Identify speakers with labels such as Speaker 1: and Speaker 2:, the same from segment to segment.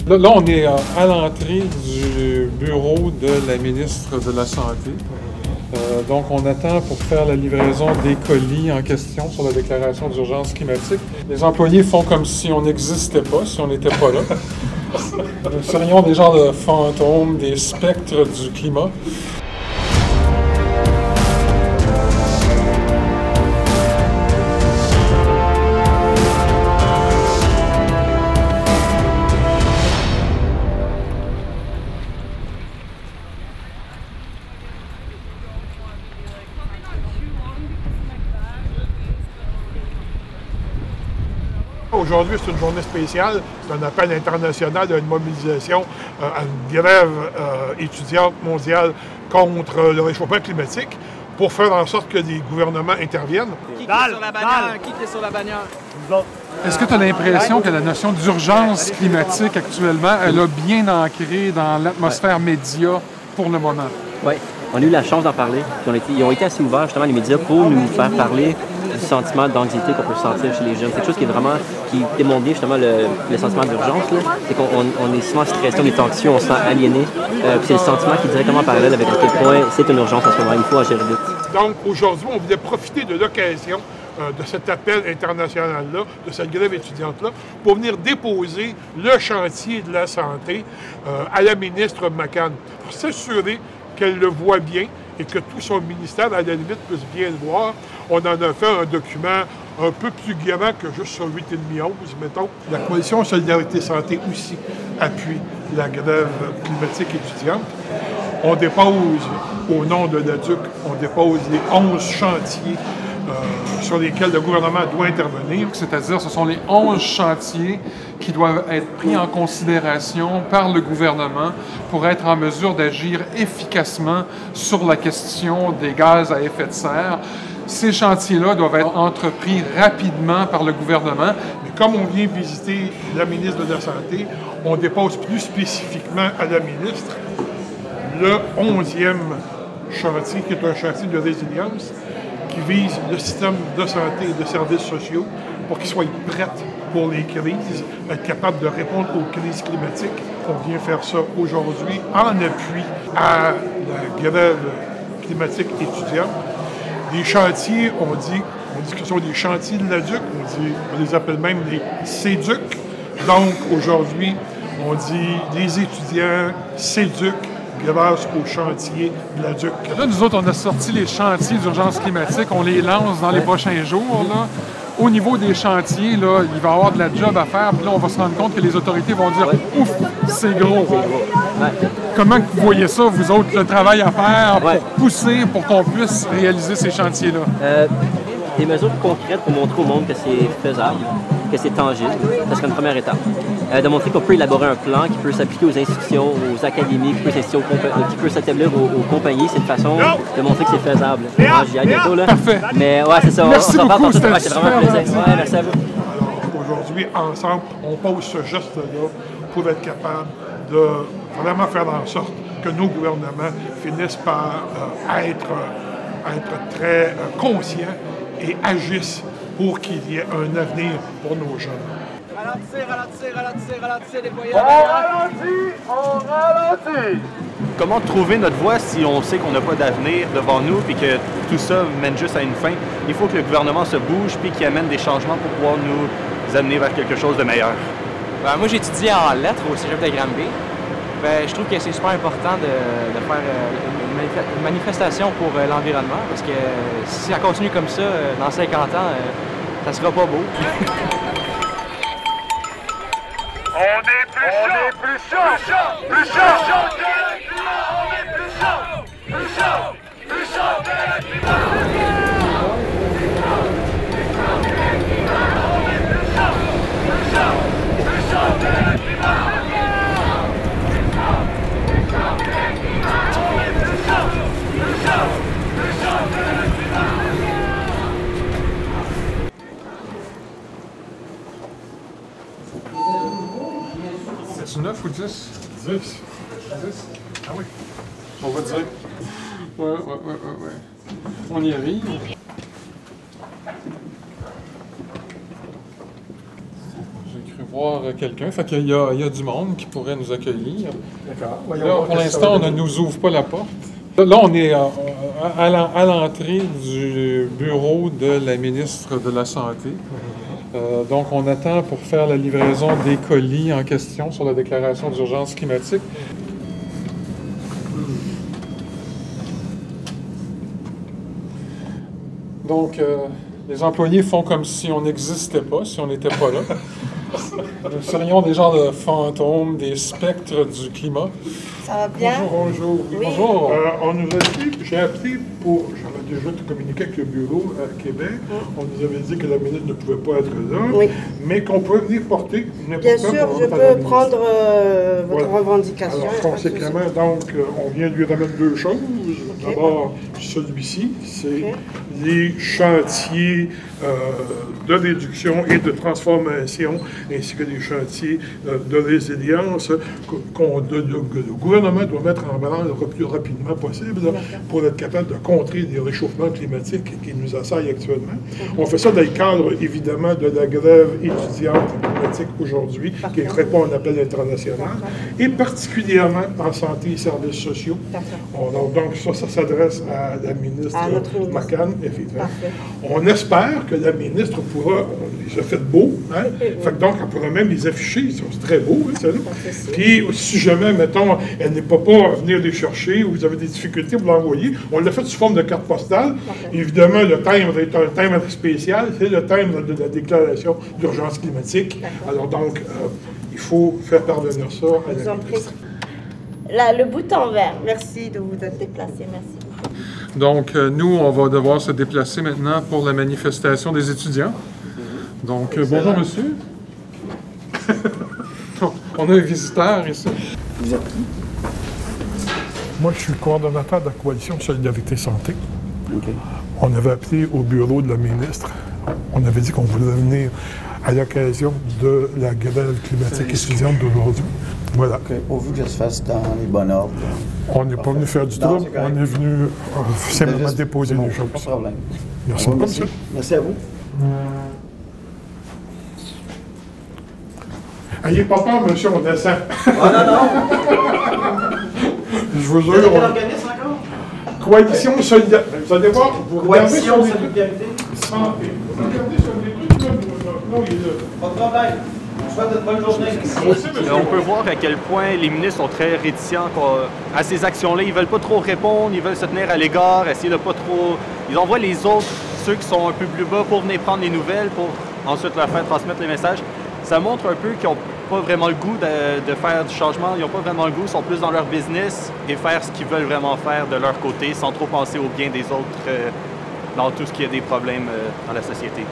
Speaker 1: Là, on est à l'entrée du bureau de la ministre de la Santé. Donc, on attend pour faire la livraison des colis en question sur la déclaration d'urgence climatique. Les employés font comme si on n'existait pas, si on n'était pas là. Nous serions des genres de fantômes, des spectres du climat.
Speaker 2: Aujourd'hui, c'est une journée spéciale. C'est un appel international à une mobilisation, à une grève étudiante mondiale contre le réchauffement climatique pour faire en sorte que les gouvernements interviennent.
Speaker 3: Qui est sur la bannière? Qui est sur la bannière?
Speaker 1: Est-ce que tu as l'impression que la notion d'urgence climatique actuellement, elle a bien ancré dans l'atmosphère média pour le moment?
Speaker 4: Oui, on a eu la chance d'en parler. Ils ont été assez ouverts, justement, les médias, pour nous faire parler du sentiment d'anxiété qu'on peut sentir chez les jeunes. C'est quelque chose qui démontre bien justement le sentiment d'urgence. C'est qu'on est souvent stressé, on est anxieux, on se sent aliéné. Puis c'est le sentiment qui est directement parallèle avec à quel point c'est une urgence en ce moment. Il faut agir vite.
Speaker 2: Donc aujourd'hui, on voulait profiter de l'occasion de cet appel international-là, de cette grève étudiante-là, pour venir déposer le chantier de la santé à la ministre McCann, pour s'assurer qu'elle le voit bien et que tout son ministère, à la limite, puisse bien le voir. On en a fait un document un peu plus gaiement que juste sur 8,5-11, mettons. La Coalition Solidarité Santé aussi appuie la grève climatique étudiante. On dépose, au nom de l'ADUC, on dépose les 11 chantiers sur lesquels le gouvernement doit intervenir.
Speaker 1: C'est-à-dire, ce sont les 11 chantiers qui doivent être pris en considération par le gouvernement pour être en mesure d'agir efficacement sur la question des gaz à effet de serre. Ces chantiers-là doivent être entrepris rapidement par le gouvernement.
Speaker 2: Mais comme on vient visiter la ministre de la Santé, on dépose plus spécifiquement à la ministre le 11e chantier, qui est un chantier de résilience, qui vise le système de santé et de services sociaux pour qu'ils soient prêts pour les crises, être capables de répondre aux crises climatiques. On vient faire ça aujourd'hui en appui à la grève climatique étudiante. Les chantiers, on dit que ce sont des chantiers de l'ADUC, on les appelle même les CEDUC. Donc aujourd'hui, on dit les étudiants CEDUC, grâce aux chantiers de l'ADUC.
Speaker 1: Là, nous autres, on a sorti les chantiers d'urgence climatique. On les lance dans les prochains jours. Là. Au niveau des chantiers, là, il va y avoir de la job à faire. Puis là, on va se rendre compte que les autorités vont dire « Ouf, c'est gros! » Comment vous voyez ça, vous autres, le travail à faire pour pousser pour qu'on puisse réaliser ces chantiers-là?
Speaker 4: Des mesures concrètes pour montrer au monde que c'est faisable, que c'est tangible. Ça serait une première étape. De montrer qu'on peut élaborer un plan qui peut s'appliquer aux institutions, aux académies, qui peut s'établir aux compagnies. C'est une façon de montrer que c'est faisable. J'y ai bientôt, là.
Speaker 1: Parfait.
Speaker 4: Mais ouais, c'est ça.
Speaker 1: Merci beaucoup,
Speaker 4: c'est vraiment un plaisir. Ouais, merci à vous.
Speaker 2: Alors, aujourd'hui, ensemble, on pose ce geste-là pour être capable de vraiment faire en sorte que nos gouvernements finissent par être très conscients et agissent pour qu'il y ait un avenir pour nos jeunes.
Speaker 3: Ralentissez, déployez.
Speaker 5: On ralentit! Comment trouver notre voie si on sait qu'on n'a pas d'avenir devant nous et que tout ça mène juste à une fin? Il faut que le gouvernement se bouge puis qu'il amène des changements pour pouvoir nous amener vers quelque chose de meilleur.
Speaker 6: Ben, moi, j'étudie en lettres au cégep de Granby. Ben, je trouve que c'est super important de faire une manifestation pour l'environnement parce que si ça continue comme ça, dans 50 ans, ça sera pas beau.
Speaker 5: On est plus chaud! On est plus chaud que le climat!
Speaker 1: C'est 9 ou 10? 10. 10? Ah oui. On va dire. Ouais. On y arrive. J'ai cru voir quelqu'un. Fait qu'il y a du monde qui pourrait nous accueillir.
Speaker 2: D'accord.
Speaker 1: Là, pour l'instant, on ne nous ouvre pas la porte. Là, on est à l'entrée du bureau de la ministre de la Santé. Donc, on attend pour faire la livraison des colis en question sur la déclaration d'urgence climatique. Donc, les employés font comme si on n'existait pas, si on n'était pas là. Nous serions des genres de fantômes, des spectres du climat.
Speaker 7: Ça va bien?
Speaker 2: Bonjour.
Speaker 7: Oui.
Speaker 1: Bonjour.
Speaker 2: On nous a dit, j'ai appelé j'avais déjà communiqué avec le bureau à Québec. On nous avait dit que la ministre ne pouvait pas être là,
Speaker 7: Oui.
Speaker 2: mais qu'on pouvait venir porter n'importe
Speaker 7: Bien
Speaker 2: quoi
Speaker 7: sûr,
Speaker 2: pour
Speaker 7: je
Speaker 2: remettre à la
Speaker 7: peux
Speaker 2: ministre.
Speaker 7: prendre votre
Speaker 2: Voilà.
Speaker 7: revendication.
Speaker 2: Alors, conséquemment, donc, on vient lui remettre deux choses. D'abord, celui-ci, c'est les chantiers de réduction et de transformation, ainsi que les chantiers de résilience le gouvernement doit mettre en branle le plus rapidement possible pour être capable de contrer les réchauffements climatiques qui nous assaillent actuellement. On fait ça dans le cadre, évidemment, de la grève étudiante climatique aujourd'hui, qui répond à un appel international, et particulièrement en santé et services sociaux. Donc, ça s'adresse à la ministre McCann, effectivement.
Speaker 7: Parfait.
Speaker 2: On espère que la ministre pourra, on les a fait beaux, hein? Fait que donc, elle pourra même les afficher, c'est très beau, hein, ça. Puis, si jamais, mettons, elle n'est pas à venir les chercher ou vous avez des difficultés, vous l'envoyez. On l'a fait sous forme de carte postale. Évidemment, le timbre est un timbre spécial, c'est le timbre de la déclaration d'urgence climatique. Alors donc, il faut faire parvenir ça à la ministre.
Speaker 7: Là, le bouton vert. Merci de vous être déplacé. Merci.
Speaker 1: Donc, nous, on va devoir se déplacer maintenant pour la manifestation des étudiants. Donc, bonjour, monsieur. On a un visiteur ici.
Speaker 8: Vous êtes qui?
Speaker 2: Moi, je suis le coordonnateur de la Coalition Solidarité Santé.
Speaker 8: Okay.
Speaker 2: On avait appelé au bureau de la ministre. On avait dit qu'on voulait venir à l'occasion de la grève climatique étudiante d'aujourd'hui. Voilà.
Speaker 8: Okay. Pourvu que ça se fasse dans les bons ordres.
Speaker 2: On n'est pas venu faire du trouble, on est venu simplement déposer les choses.
Speaker 8: Pas de problème.
Speaker 2: Merci.
Speaker 8: Merci. Merci à vous.
Speaker 2: Ayez pas peur, monsieur, on descend.
Speaker 8: Ah non, non!
Speaker 2: Je vous
Speaker 8: Vous êtes
Speaker 2: jure.
Speaker 8: quel organisme encore?
Speaker 2: Coalition Solidarité. Vous allez voir, vous regardez
Speaker 8: Coalition
Speaker 2: sur les trucs
Speaker 8: Solidarité.
Speaker 2: santé. Vous regardez sur les trucs, là, non, il est là.
Speaker 8: Pas de problème. Je vous souhaite une bonne journée.
Speaker 5: On peut voir à quel point les ministres sont très réticents à ces actions-là. Ils veulent pas trop répondre, ils veulent se tenir à l'égard, essayer de pas trop... Ils envoient les autres, ceux qui sont un peu plus bas, pour venir prendre les nouvelles, pour ensuite leur faire transmettre les messages. Ça montre un peu qu'ils n'ont pas vraiment le goût de faire du changement, ils n'ont pas vraiment le goût, ils sont plus dans leur business et faire ce qu'ils veulent vraiment faire de leur côté, sans trop penser au bien des autres dans tout ce qui a des problèmes dans la société.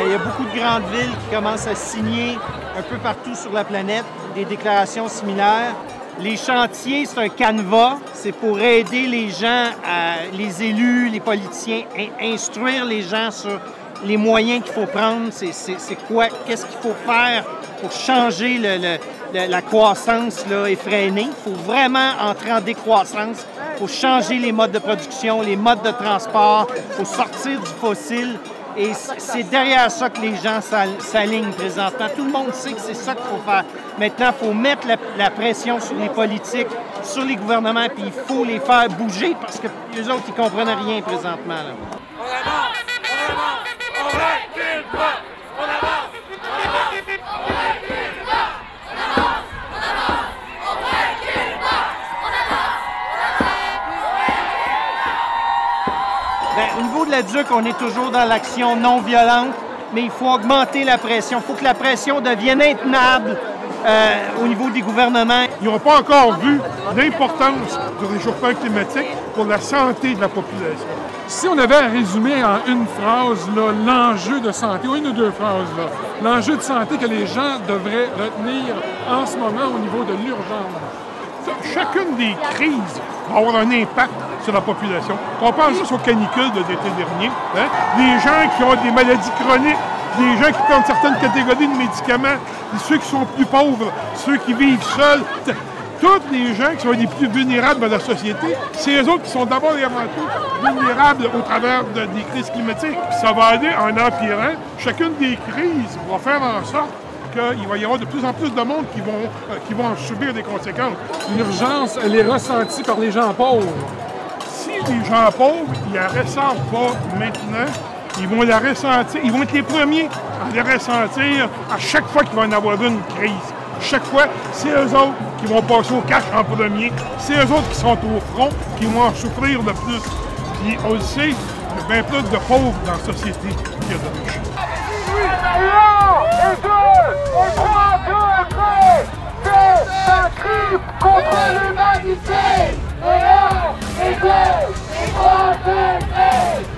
Speaker 3: Il y a beaucoup de grandes villes qui commencent à signer un peu partout sur la planète des déclarations similaires. Les chantiers, c'est un canevas, c'est pour aider les gens, les élus, les politiciens, instruire les gens sur les moyens qu'il faut prendre, c'est quoi, qu'est-ce qu'il faut faire pour changer la croissance là, effrénée. Il faut vraiment entrer en décroissance, il faut changer les modes de production, les modes de transport, il faut sortir du fossile. Et c'est derrière ça que les gens s'alignent présentement. Tout le monde sait que c'est ça qu'il faut faire. Maintenant, il faut mettre la pression sur les politiques, sur les gouvernements, puis il faut les faire bouger parce que les autres, ils ne comprennent rien présentement. Là.
Speaker 9: On avance! On avance! On recule pas! On avance! On avance! On recule pas! On avance! On avance! On recule pas! On avance! On avance!
Speaker 3: Bien, au niveau de la DUC, on est toujours dans l'action non violente, mais il faut augmenter la pression. Il faut que la pression devienne intenable au niveau des gouvernements.
Speaker 2: Ils n'ont pas encore vu l'importance du réchauffement climatique pour la santé de la population.
Speaker 1: Si on avait à résumer en une phrase l'enjeu de santé, ou une ou deux phrases, l'enjeu de santé que les gens devraient retenir en ce moment au niveau de l'urgence.
Speaker 2: Chacune des crises va avoir un impact sur la population. On pense juste aux canicules de l'été dernier. Hein? Les gens qui ont des maladies chroniques, les gens qui prennent certaines catégories de médicaments, ceux qui sont plus pauvres, ceux qui vivent seuls. tous les gens qui sont les plus vulnérables de la société, c'est eux autres qui sont d'abord et avant tout vulnérables au travers des crises climatiques. Puis ça va aller en empirant. Chacune des crises va faire en sorte qu'il va y avoir de plus en plus de monde qui vont en subir des conséquences.
Speaker 1: L'urgence, elle est ressentie par les gens pauvres.
Speaker 2: Si les gens pauvres, ils la ressentent pas maintenant, ils vont la ressentir, ils vont être les premiers à la ressentir à chaque fois qu'il va y en avoir une crise. Chaque fois, c'est eux autres qui vont passer au cash en premier, c'est eux autres qui sont au front, qui vont en souffrir le plus. Puis on le sait, il y a bien plus de pauvres dans la société qu'il y a de riches.
Speaker 9: C'est un crime contre l'humanité! Et 1 et 2 et 3 et